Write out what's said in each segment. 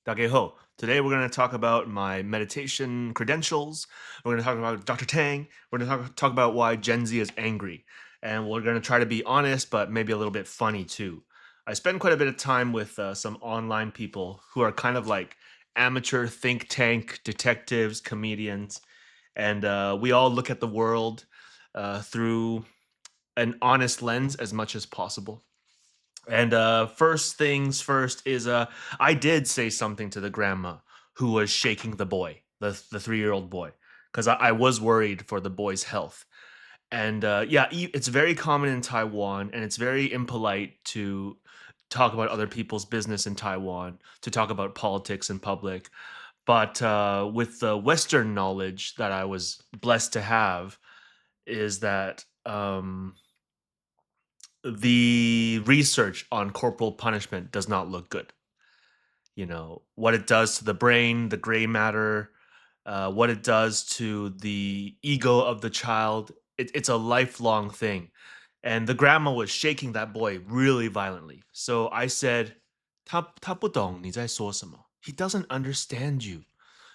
Dageho. Today we're going to talk about my meditation credentials. We're going to talk about Dr. Tang. We're going to talk about why Gen Z is angry. And we're going to try to be honest, but maybe a little bit funny too. I spend quite a bit of time with some online people who are kind of like amateur think tank detectives, comedians. And we all look at the world through an honest lens as much as possible. And first things first is I did say something to the grandma who was shaking the boy, the 3-year-old boy, because I was worried for the boy's health. And yeah, it's very common in Taiwan, and it's very impolite to talk about other people's business in Taiwan, to talk about politics in public. But with the Western knowledge that I was blessed to have, is that the research on corporal punishment does not look good. You know, what it does to the brain, the gray matter, what it does to the ego of the child. It's a lifelong thing. And the grandma was shaking that boy really violently. So I said, 他不懂你在说什么. He doesn't understand you.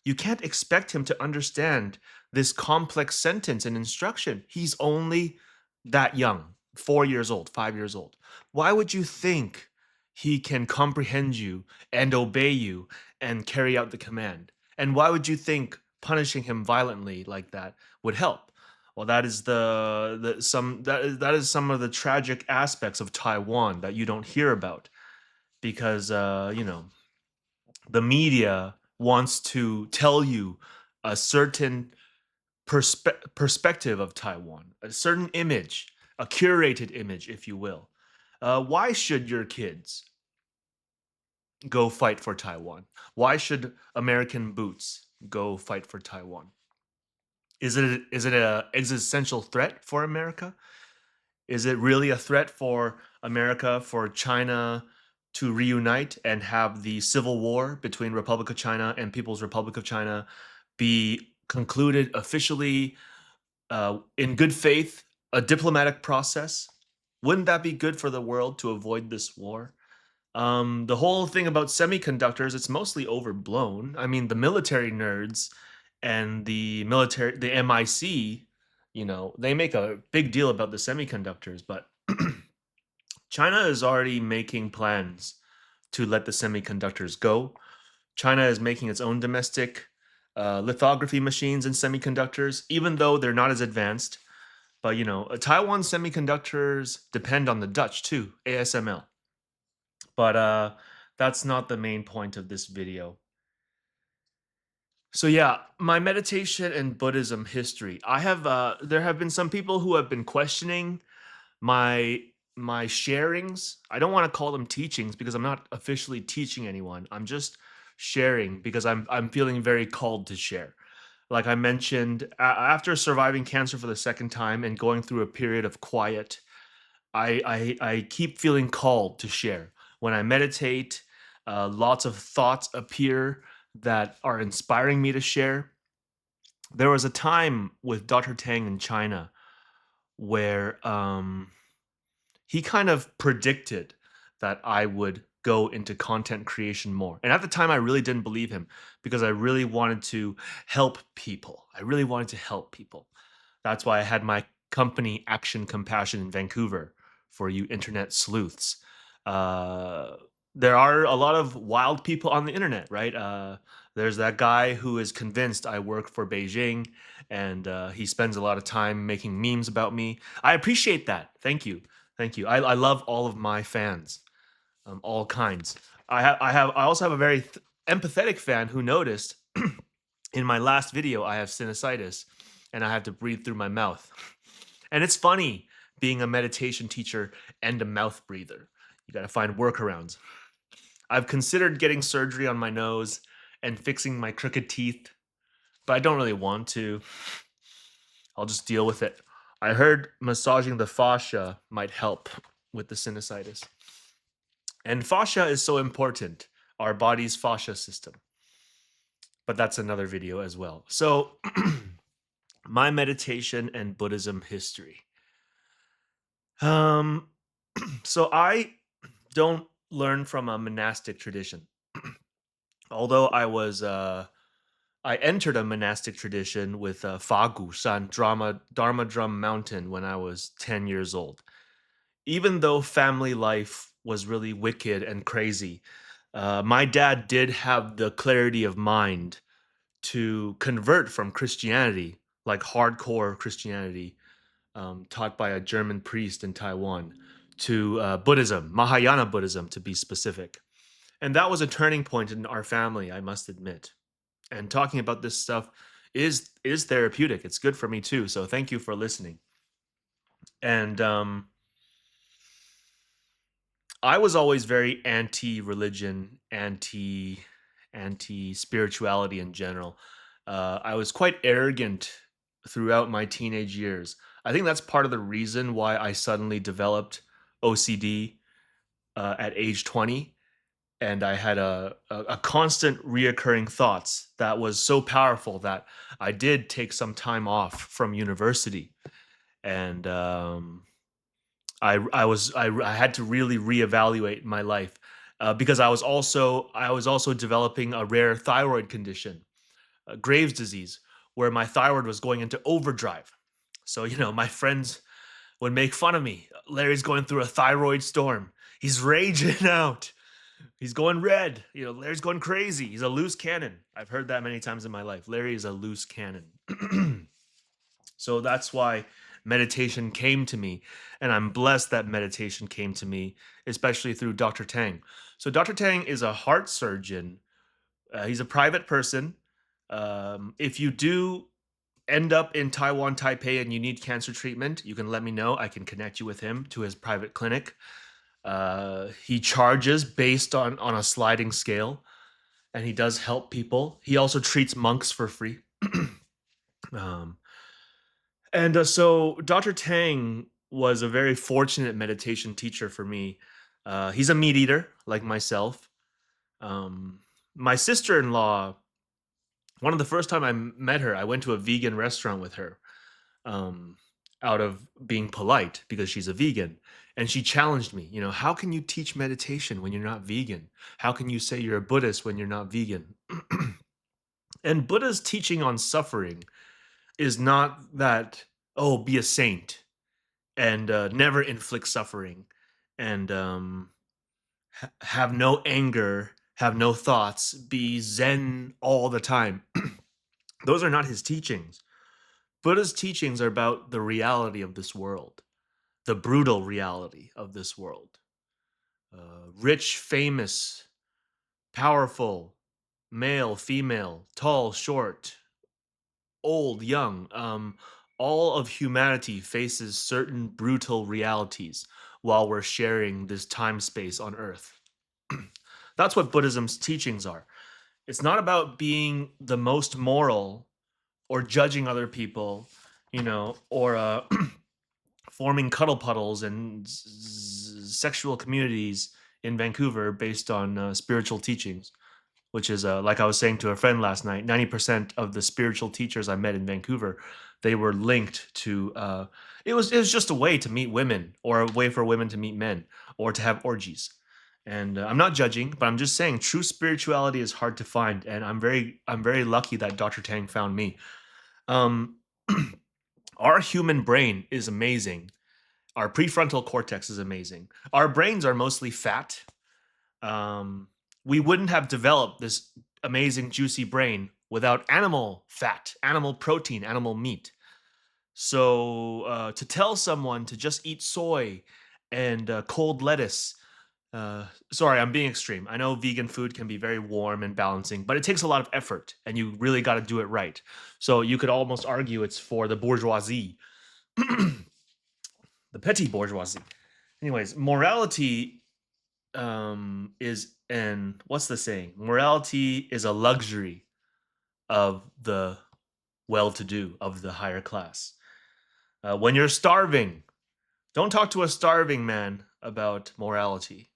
You can't expect him to understand this complex sentence and instruction. He's only that young, 4 years old, 5 years old. Why would you think he can comprehend you and obey you and carry out the command? And why would you think punishing him violently like that would help? Well, that is that is some of the tragic aspects of Taiwan that you don't hear about because the media wants to tell you a certain perspective of Taiwan, a certain image, a curated image, if you will. Why should your kids go fight for Taiwan? Why should American boots go fight for Taiwan? Is it a existential threat for America? Is it really a threat for America, for China to reunite and have the civil war between Republic of China and People's Republic of China be concluded officially in good faith, a diplomatic process? Wouldn't that be good for the world to avoid this war? The whole thing about semiconductors, it's mostly overblown. I mean, the military nerds and the MIC, they make a big deal about the semiconductors, but China is already making plans to let the semiconductors go. China is making its own domestic lithography machines and semiconductors, even though they're not as advanced. But Taiwan semiconductors depend on the Dutch too, ASML. But that's not the main point of this video. So yeah, my meditation and Buddhism history. There have been some people who have been questioning my my sharings. I don't want to call them teachings because I'm not officially teaching anyone. I'm just sharing because I'm feeling very called to share. Like I mentioned, after surviving cancer for the second time and going through a period of quiet, I keep feeling called to share. When I meditate, lots of thoughts appear that are inspiring me to share. There was a time with Dr. Tang in China where he kind of predicted that I would go into content creation more. And at the time, I really didn't believe him because I really wanted to help people. I really wanted to help people. That's why I had my company Action Compassion in Vancouver for you internet sleuths. Uh, there are a lot of wild people on the internet, right? There's that guy who is convinced I work for Beijing and he spends a lot of time making memes about me. I appreciate that. Thank you. Thank you. I love all of my fans, all kinds. I also have a very empathetic fan who noticed in my last video I have sinusitis and I have to breathe through my mouth. And it's funny being a meditation teacher and a mouth breather. You got to find workarounds. I've considered getting surgery on my nose and fixing my crooked teeth, but I don't really want to. I'll just deal with it. I heard massaging the fascia might help with the sinusitis. And fascia is so important, our body's fascia system. But that's another video as well. So, my meditation and Buddhism history. Um, so I don't learn from a monastic tradition. Although I entered a monastic tradition with Fagu Shan Dharma Drum Mountain when I was 10 years old. Even though family life was really wicked and crazy, my dad did have the clarity of mind to convert from Christianity, like hardcore Christianity, taught by a German priest in Taiwan, to Buddhism, Mahayana Buddhism to be specific. And that was a turning point in our family, I must admit. And talking about this stuff is therapeutic. It's good for me too. So thank you for listening. And I was always very anti-religion, anti-spirituality in general. I was quite arrogant throughout my teenage years. I think that's part of the reason why I suddenly developed OCD at age 20, and I had a constant reoccurring thoughts that was so powerful that I did take some time off from university, and I had to really reevaluate my life because I was also developing a rare thyroid condition, Graves' disease, where my thyroid was going into overdrive. So my friends would make fun of me. Larry's going through a thyroid storm. He's raging out. He's going red. Larry's going crazy. He's a loose cannon. I've heard that many times in my life. Larry is a loose cannon. So that's why meditation came to me. And I'm blessed that meditation came to me, especially through Dr. Tang. So Dr. Tang is a heart surgeon. He's a private person. If you do end up in Taiwan, Taipei, and you need cancer treatment, you can let me know. I can connect you with him to his private clinic. He charges based on a sliding scale, and he does help people. He also treats monks for free. um, and Dr. Tang was a very fortunate meditation teacher for me. He's a meat eater like myself. My sister-in-law, one of the first time I met her, I went to a vegan restaurant with her, um, out of being polite because she's a vegan. And she challenged me, how can you teach meditation when you're not vegan? How can you say you're a Buddhist when you're not vegan? And Buddha's teaching on suffering is not that, oh, be a saint and never inflict suffering and have no anger, have no thoughts, be zen all the time. Those are not his teachings. Buddha's teachings are about the reality of this world, the brutal reality of this world. Rich, famous, powerful, male, female, tall, short, old, young. All of humanity faces certain brutal realities while we're sharing this time space on Earth. That's what Buddhism's teachings are. It's not about being the most moral or judging other people, or forming cuddle puddles and sexual communities in Vancouver based on spiritual teachings, which is like I was saying to a friend last night. 90% of the spiritual teachers I met in Vancouver, they were linked to. It was just a way to meet women, or a way for women to meet men, or to have orgies. And I'm not judging, but I'm just saying true spirituality is hard to find, and I'm very lucky that Dr. Tang found me. Um, our human brain is amazing. Our prefrontal cortex is amazing. Our brains are mostly fat. Um, we wouldn't have developed this amazing, juicy brain without animal fat, animal protein, animal meat. So to tell someone to just eat soy and cold lettuce, sorry, I'm being extreme. I know vegan food can be very warm and balancing, but it takes a lot of effort, and you really got to do it right. So you could almost argue it's for the bourgeoisie, the petty bourgeoisie. Anyways, morality is an what's the saying? Morality is a luxury of the well-to-do, of the higher class. When you're starving, don't talk to a starving man about morality.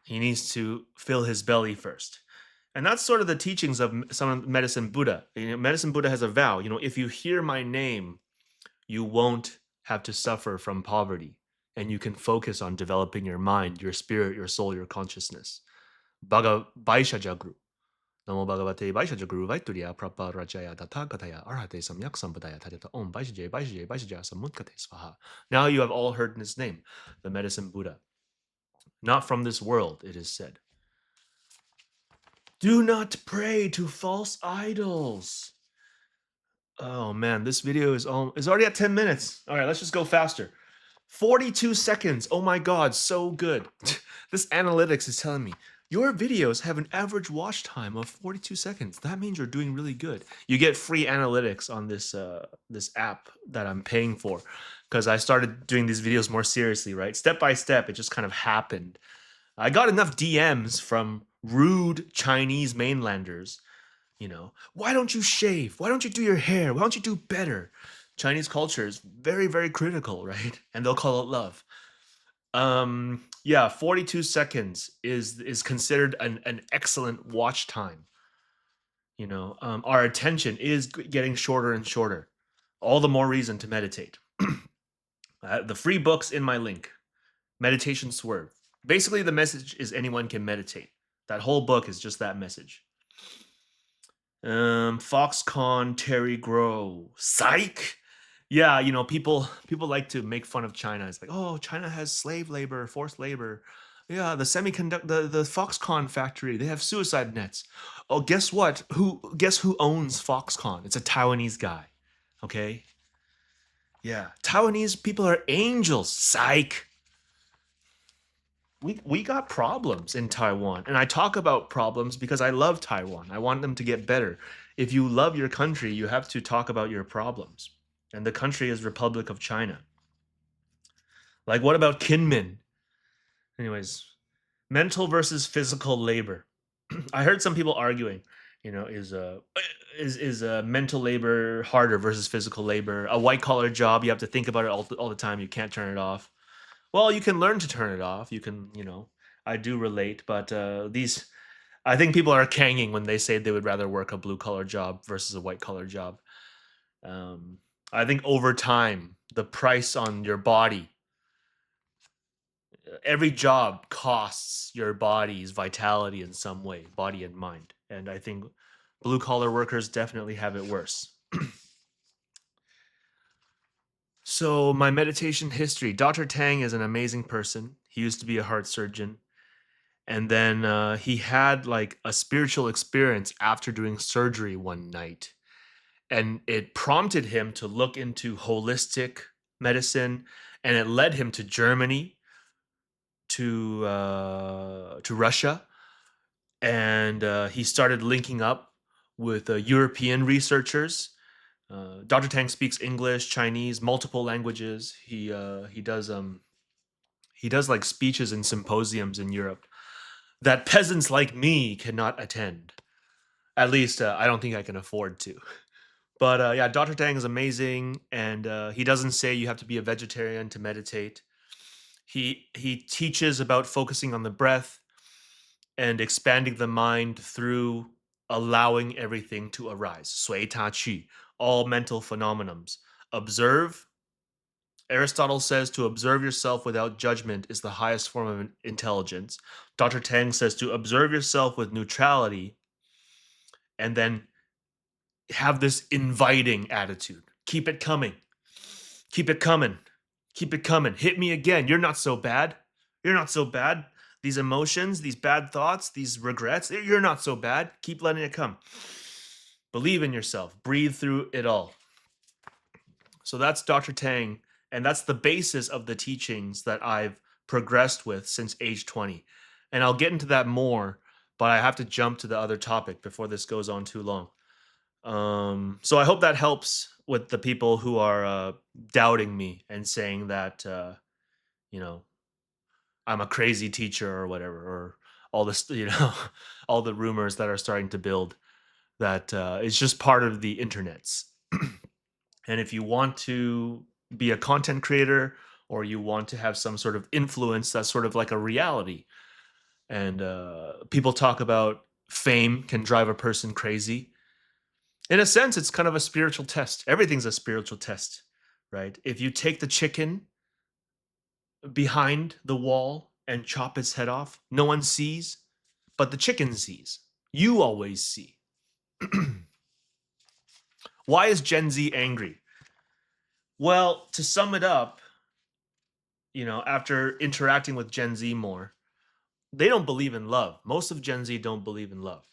He needs to fill his belly first. And that's sort of the teachings of some of Medicine Buddha. Medicine Buddha has a vow, if you hear my name, you won't have to suffer from poverty, and you can focus on developing your mind, your spirit, your soul, your consciousness. Baisha Jagru. Namo Bhagavate Vaishya Guru Vaituriya Prabha Rajaya Tathagataya Arhate Samyak Sampadaya Tadata Om Vaishya Vaishya Vaishya Samutkate Svaha. Now you have all heard his name, the medicine Buddha. Not from this world, it is said. Do not pray to false idols. Oh man, this video is already at 10 minutes. All right, let's just go faster. 42 seconds. Oh my god, so good. This analytics is telling me your videos have an average watch time of 42 seconds. That means you're doing really good. You get free analytics on this this app that I'm paying for because I started doing these videos more seriously, right? Step by step, it just kind of happened. I got enough DMs from rude Chinese mainlanders, why don't you shave? Why don't you do your hair? Why don't you do better? Chinese culture is very, very critical, right? And they'll call it love. Yeah, 42 seconds is considered an excellent watch time. Our attention is getting shorter and shorter. All the more reason to meditate. The free book's in my link. Meditation Swerve. Basically, the message is anyone can meditate. That whole book is just that message. Foxconn, Terry Grow, psych. Yeah, people like to make fun of China. It's like, oh, China has slave labor, forced labor. Yeah, the Foxconn factory, they have suicide nets. Oh, guess what? Guess who owns Foxconn? It's a Taiwanese guy. Okay? Yeah, Taiwanese people are angels. Psych. We got problems in Taiwan, and I talk about problems because I love Taiwan. I want them to get better. If you love your country, you have to talk about your problems. And the country is Republic of China. Like, what about Kinmen? Anyways, mental versus physical labor. I heard some people arguing, is mental labor harder versus physical labor? A white collar job, you have to think about it all the time. You can't turn it off. Well, you can learn to turn it off. You can, I do relate, but I think people are kanging when they say they would rather work a blue collar job versus a white collar job. I think over time, the price on your body, every job costs your body's vitality in some way, body and mind. And I think blue collar workers definitely have it worse. So, my meditation history. Dr. Tang is an amazing person. He used to be a heart surgeon. And then he had like a spiritual experience after doing surgery one night. And it prompted him to look into holistic medicine. And it led him to Germany, to Russia. And he started linking up with European researchers. Dr. Tang speaks English, Chinese, multiple languages. He does like speeches and symposiums in Europe that peasants like me cannot attend. At least I don't think I can afford to. But yeah, Dr. Tang is amazing, and he doesn't say you have to be a vegetarian to meditate. He teaches about focusing on the breath and expanding the mind through allowing everything to arise. 随他去, all mental phenomenons. Observe. Aristotle says to observe yourself without judgment is the highest form of intelligence. Dr. Tang says to observe yourself with neutrality and then have this inviting attitude. Keep it coming. Keep it coming. Keep it coming. Hit me again. You're not so bad. You're not so bad. These emotions, these bad thoughts, these regrets, you're not so bad. Keep letting it come. Believe in yourself. Breathe through it all. So that's Dr. Tang, and that's the basis of the teachings that I've progressed with since age 20. And I'll get into that more, but I have to jump to the other topic before this goes on too long. So I hope that helps with the people who are doubting me and saying that, I'm a crazy teacher or whatever, or all this, all the rumors that are starting to build, that it's just part of the internets. And if you want to be a content creator or you want to have some sort of influence, that's sort of like a reality. And people talk about fame can drive a person crazy. In a sense, it's kind of a spiritual test. Everything's a spiritual test, right? If you take the chicken behind the wall and chop its head off, no one sees, but the chicken sees. you always see. Why is Gen Z angry? Well, to sum it up, after interacting with Gen Z more, they don't believe in love. Most of Gen Z don't believe in love.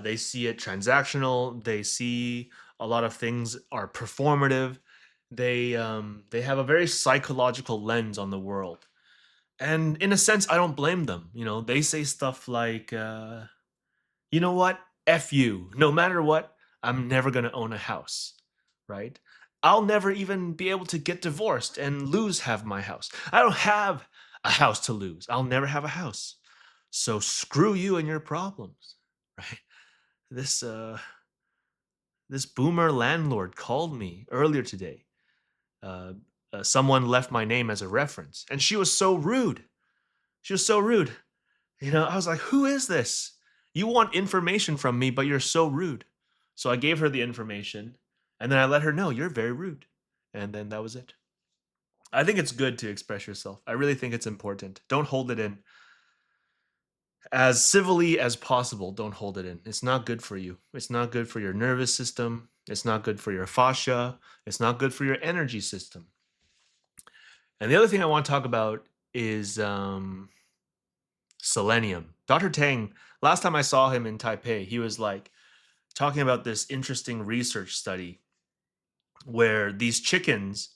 They see it transactional. They see a lot of things are performative. They have a very psychological lens on the world, and in a sense, I don't blame them. They say stuff like, "You know what? F you. No matter what, I'm never gonna own a house." Right? I'll never even be able to get divorced and lose half my house. I don't have a house to lose. I'll never have a house. So screw you and your problems. Right? This uh this boomer landlord called me earlier today. Uh, Someone left my name as a reference, and she was so rude. She was so rude. I was like, "Who is this? You want information from me, but you're so rude." So I gave her the information, and then I let her know you're very rude, and then that was it. I think it's good to express yourself. I really think it's important. Don't hold it in. As civilly as possible, don't hold it in. It's not good for you. It's not good for your nervous system. It's not good for your fascia. It's not good for your energy system. And the other thing I want to talk about is selenium. Dr. Tang, last time I saw him in Taipei, he was like talking about this interesting research study where these chickens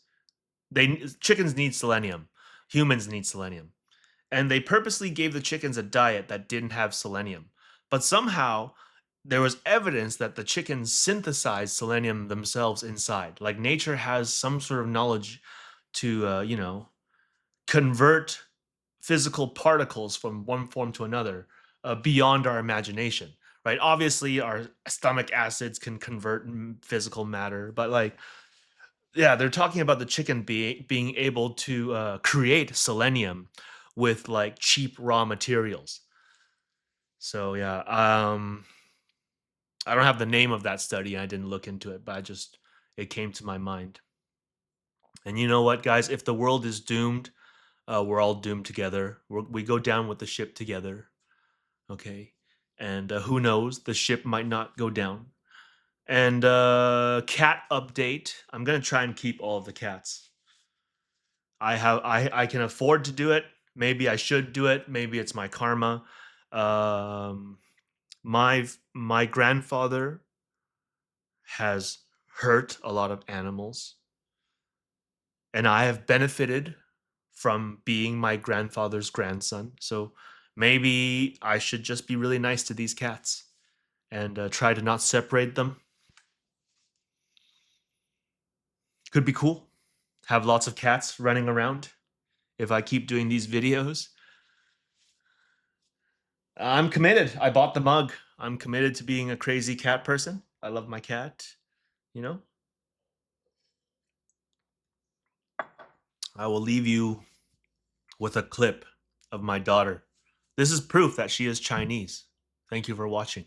need selenium, humans need selenium, and they purposely gave the chickens a diet that didn't have selenium. But somehow there was evidence that the chickens synthesized selenium themselves inside. Like nature has some sort of knowledge to, convert physical particles from one form to another beyond our imagination. Right? Obviously, our stomach acids can convert physical matter, but like, yeah, they're talking about the chicken being able to create selenium with like cheap raw materials. So yeah, I don't have the name of that study. I didn't look into it, but it came to my mind. And you know what, guys? If the world is doomed, we're all doomed together. We go down with the ship together. Okay, and who knows? The ship might not go down. And cat update. I'm gonna try and keep all of the cats. I can afford to do it. Maybe I should do it. Maybe it's my karma. Um, my grandfather has hurt a lot of animals, and I have benefited from being my grandfather's grandson. So maybe I should just be really nice to these cats and try to not separate them. Could be cool. Have lots of cats running around if I keep doing these videos. I'm committed. I bought the mug. I'm committed to being a crazy cat person. I love my cat. You know, I will leave you with a clip of my daughter. This is proof that she is Chinese. Thank you for watching.